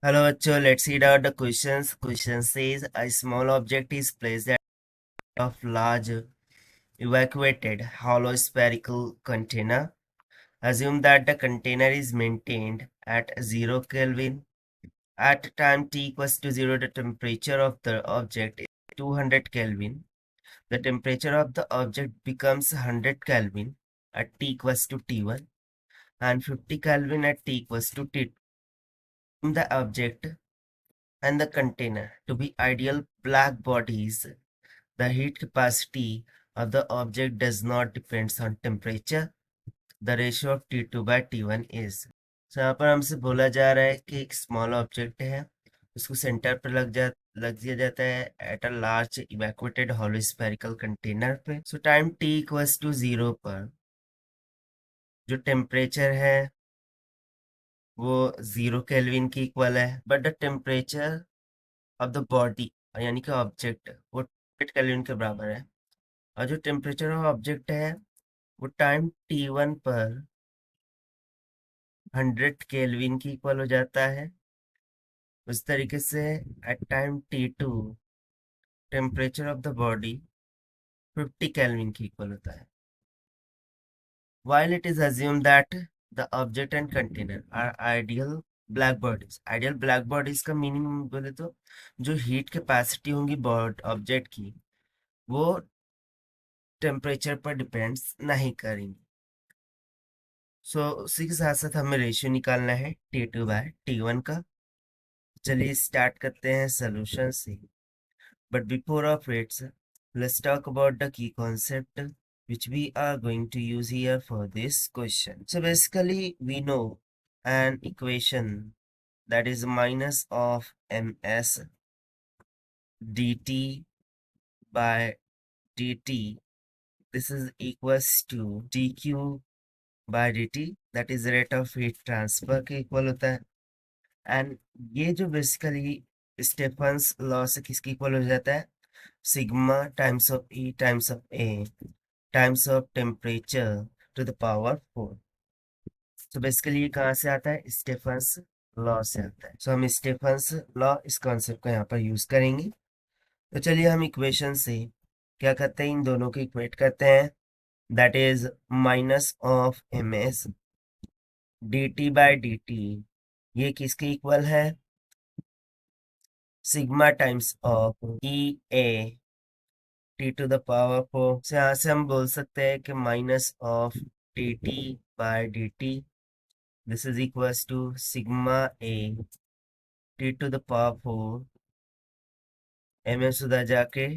Hello, bachcho. Let's read out the questions. Question says a small object is placed at of large evacuated hollow spherical container. Assume that the container is maintained at 0 Kelvin. At time t equals to 0, the temperature of the object is 200 Kelvin. The temperature of the object becomes 100 Kelvin at t equals to T1 and 50 Kelvin at t equals to T2. The object and the container to be ideal black bodies. The heat capacity of the object does not depend on temperature. The ratio of T2 by T1 is. So यहाँ पर हमसे बोला जा रहा है कि एक small object है, उसको सेंटर पर लग दिया जाता है at a large evacuated hollow spherical container पे। So time T equals to 0 पर जो टेम्परेचर है वो 0 केल्विन की इक्वल है, but the temperature of the body यानी कि ऑब्जेक्ट वो 8 केल्विन के बराबर है, और जो टेम्परेचर ऑफ ऑब्जेक्ट है वो टाइम T1 पर 100 केल्विन की इक्वल हो जाता है। उस तरीके से at time T2 temperature of the body 50 kelvin की इक्वल होता है। While it is assumed that the object and container are ideal black bodies. Ideal black bodies का मीनिंग बोले तो जो हीट कैपेसिटी होंगी ऑब्जेक्ट की वो टेम्परेचर पर डिपेंड्स नहीं करेंगी। सो उसी के साथ साथ हमें रेशियो निकालना है T2 बाय T1 का। चलिए स्टार्ट करते हैं सोल्यूशन से, but before of its let's talk about the key concept which we are going to use here for this question. So basically we know an equation that is minus of ms dt by dt, this is equals to dq by dt, that is rate of heat transfer के equal होता है। And ये जो basically Stefan's law से किसकी equal हो जाता है, sigma times of E times of A times of temperature to the power 4। तो बेसिकली ये कहाँ से आता है, स्टेफन्स लॉ से आता है। सो हम स्टेफन्स लॉ इस कॉन्सेप्ट को यहाँ पर यूज करेंगे। तो चलिए हम इक्वेशन से क्या करते हैं, इन दोनों को इक्वेट करते हैं, that is minus of M S D T by D T, ये किसके इक्वल है, sigma times of E A T to the power 4। से यहाँ से हम बोल सकते हैं कि minus of D T by D T, this is equals to sigma A T to the power 4, M S उधर जाके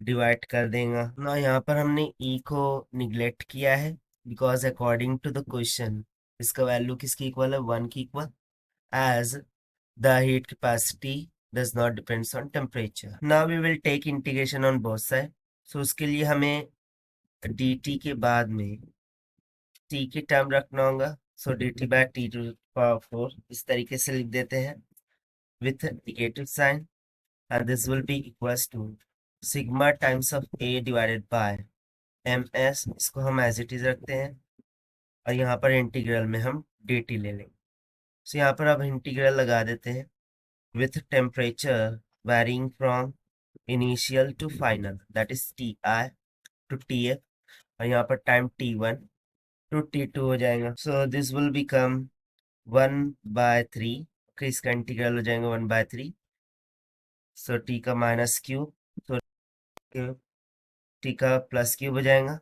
डिवाइड कर देगा ना। यहाँ पर हमने ई को निगलेक्ट किया है because according to the question इसका वैल्यू किसकी इक्वल है, 1 की equal, as the heat capacity does not depends on temperature. Now we will take integration on both sides. So उसके लिए हमें dt के बाद में t की टर्म रखना होगा। So dt by t to the power 4 इस तरीके से लिख देते हैं with negative sign, and this will be equals to sigma times of a divided by ms, इसको हम as it is रखते हैं, और यहाँ पर इंटीग्रल में हम dt ले लेंगे। So यहाँ पर अब इंटीग्रल लगा देते हैं with temperature varying from initial to final, that is Ti to Tf, और यहाँ पर टाइम T1 to T2 हो जाएगा। So this will become 1/3, okay, इसका इंटीग्रल हो जाएगा 1/3। So T का माइनस क्यूब, तो T का प्लस क्यूब हो जाएगा।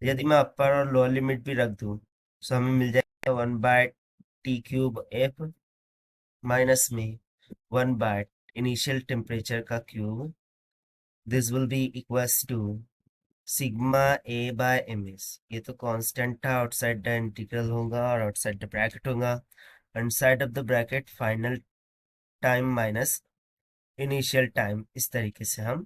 यदि मैं अपर और लोअर लिमिट भी रख दूँ तो हमें मिल जाएगा 1/T³ F माइनस में 1/ इनिशियल टेम्परेचर का cube, this will be equals to sigma A by M S. ये तो कांस्टेंट था, आउटसाइड द इंटीग्रल होगा और आउटसाइड द ब्रैकेट होगा, inside of the bracket final time minus initial time, इस तरीके से हम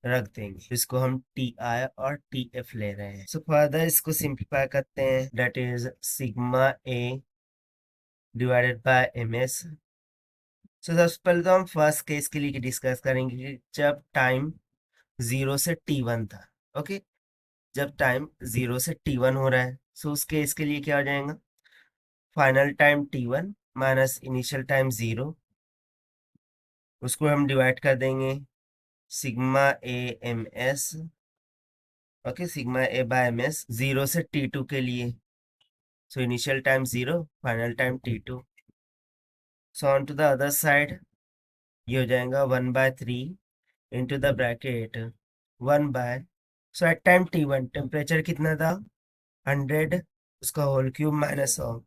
रख देंगे। इसको हम टी आई और टी एफ ले रहे हैं। सो फर्दर इसको सिंप्लीफाई करते हैं, that is sigma a divided by M s. So सबसे पहले तो हम फर्स्ट केस के लिए डिस्कस करेंगे कि जब टाइम 0 से T1 था, ओके, जब टाइम 0 से T1 हो रहा है, सो उस केस के लिए क्या हो जाएगा, final time T1 minus initial time 0 उसको हम डिवाइड कर देंगे sigma A M S, okay, sigma A by M S 0 से T2 के लिए। So initial time 0, final time T2। So on to the other side ये हो जाएगा 1/3 into the bracket 1 by, so at time T1 temperature कितना था 100, उसका whole cube minus of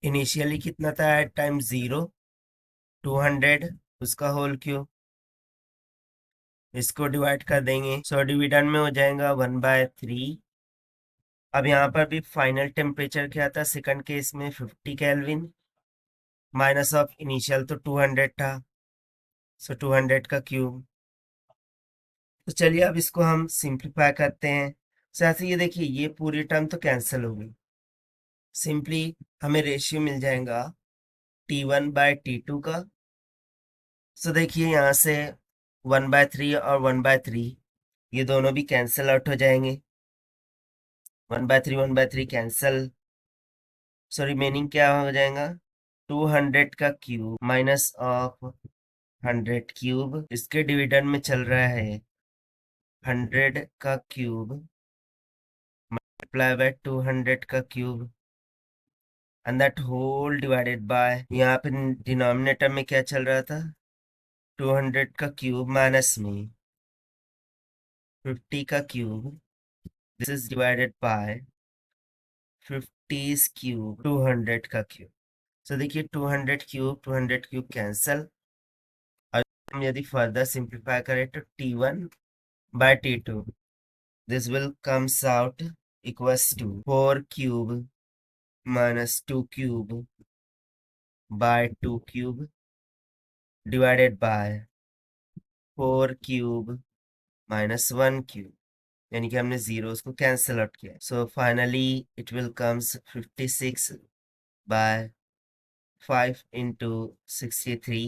initially कितना था एट टाइम 0 200, उसका होल क्यूब, इसको डिवाइड कर देंगे। सो डिविडेंड में हो जाएगा 1/3। अब यहाँ पर भी फाइनल टेम्परेचर क्या था सेकंड केस में 50 केल्विन, माइनस ऑफ इनिशियल तो 200 था, सो 200 का क्यूब। तो चलिए अब इसको हम सिंप्लीफाई करते हैं। सो ऐसे ये देखिए ये पूरी टर्म तो कैंसिल हो गई, सिंपली हमें रेशियो मिल जाएगा T1/T2 का। सो देखिए यहाँ से 1/3 और 1/3 ये दोनों भी कैंसिल आउट हो जाएंगे, 1/3 कैंसिल। सो रिमेनिंग क्या हो जाएगा 200 का क्यूब माइनस ऑफ 100 क्यूब, इसके डिविडेंड में चल रहा है 100 का क्यूब मल्टीप्लाई बाय 200 का cube and that whole divided by, यहाँ पे डिनोमिनेटर में क्या चल रहा था 200 का क्यूब माइनस में 50 का cube, this is divided by 50 cube 200 का क्यूब। सो देखिए 200 क्यूब कैंसल। हम यदि फर्दर सिंप्लीफाई करें तो T1/T2 this will comes out equals to 4 cube minus 2 cube by 2 cube divided by 4 cube minus 1 cube, यानी कि हमने जीरोस को कैंसिल आउट किया। So finally it will comes 56 by 5 into 63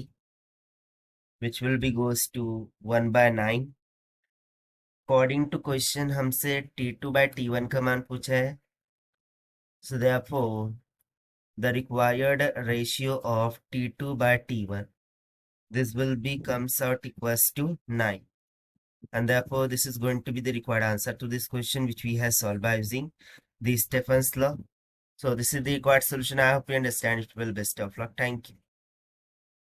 which will be goes to 1/9। According to question हमसे T2/T1 का मान पूछा है, so therefore the required ratio of T2/T1 this will be comes out equals to 9, and therefore this is going to be the required answer to this question which we have solved by using the Stephen's law. So this is the required solution. I hope you understand it well. Best of luck. Thank you.